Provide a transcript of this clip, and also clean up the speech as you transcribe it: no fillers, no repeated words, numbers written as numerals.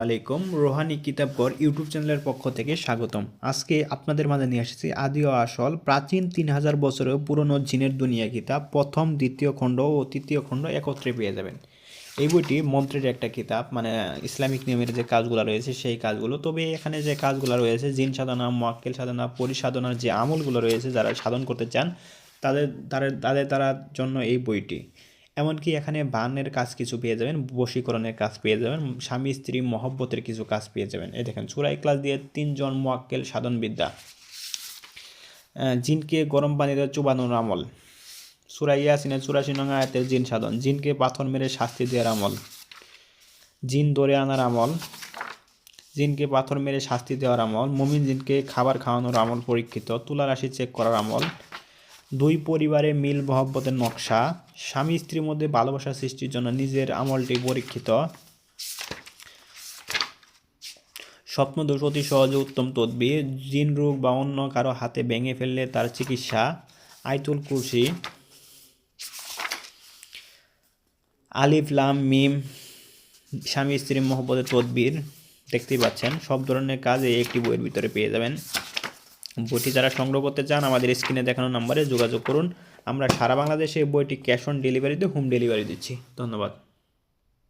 আলাইকুম রোহানি কিতাবঘর ইউটিউব চ্যানেলের পক্ষ থেকে স্বাগতম। আজকে আপনাদের মাঝে নিয়ে এসেছি আদি ও আসল প্রাচীন 3000 বছরের পুরনো জিনের দুনিয়া কিতাব। প্রথম, দ্বিতীয় খণ্ড ও তৃতীয় খণ্ড একত্রে পেয়ে যাবেন। এই বইটি মন্ত্রের একটা কিতাব, মানে ইসলামিক নিয়মের যে কাজগুলো রয়েছে সেই কাজগুলো। তবে এখানে যে কাজগুলো রয়েছে, জিন সাধনা, মুয়াক্কিল সাধনা, পরিসাধনার যে আমলগুলো রয়েছে, যারা সাধন করতে চান তাদের তাদের তাদের তার জন্য এই বইটি। এমনকি এখানে বানের কাজ কিছু পেয়ে যাবেন, বশীকরণের কাজ পেয়ে যাবেন, স্বামী স্ত্রী মহব্বতের কিছু কাজ পেয়ে যাবেন। এই দেখেন, সূরা ইখলাস দিয়ে 3 জন মুয়াক্কিল সাধনবিদ্যা, জিনকে গরম পানিতে চুবানোর আমল, সূরা ইয়াসিনের 84 নং আয়াতের জিন সাধন, জিনকে পাথর মেরে শাস্তি দেওয়ার আমল, জিন ধরে আনার আমল, জিনকে পাথর মেরে শাস্তি দেওয়ার আমল, মুমিন জিনকে খাবার খাওয়ানোর আমল পরীক্ষিত, তুলা রাশি চেক করার আমল, দুই পরিবারে মিল মহব্বতের নকশা, স্বামী স্ত্রীর মধ্যে ভালোবাসা সৃষ্টির জন্য নিজের আমলটি পরীক্ষিত, স্বপ্নদোষ অতি সহজে উত্তম তদবির, জিন রোগ বা অন্য কারো হাতে ভেঙে ফেললে তার চিকিৎসা, আয়াতুল কুরসি, আলিফ লাম মিম, স্বামী স্ত্রী মহব্বতের তদবির। দেখতেই পাচ্ছেন, সব ধরনের কাজ এই একটি বইয়ের ভিতরে পেয়ে যাবেন। বইটি যারা সংগ্রহ করতে চান আমাদের স্ক্রিনে দেখানো নম্বরে যোগাযোগ করুন। আমরা সারা বাংলাদেশে এই বইটি ক্যাশ অন ডেলিভারিতে হোম ডেলিভারি দিচ্ছি। ধন্যবাদ।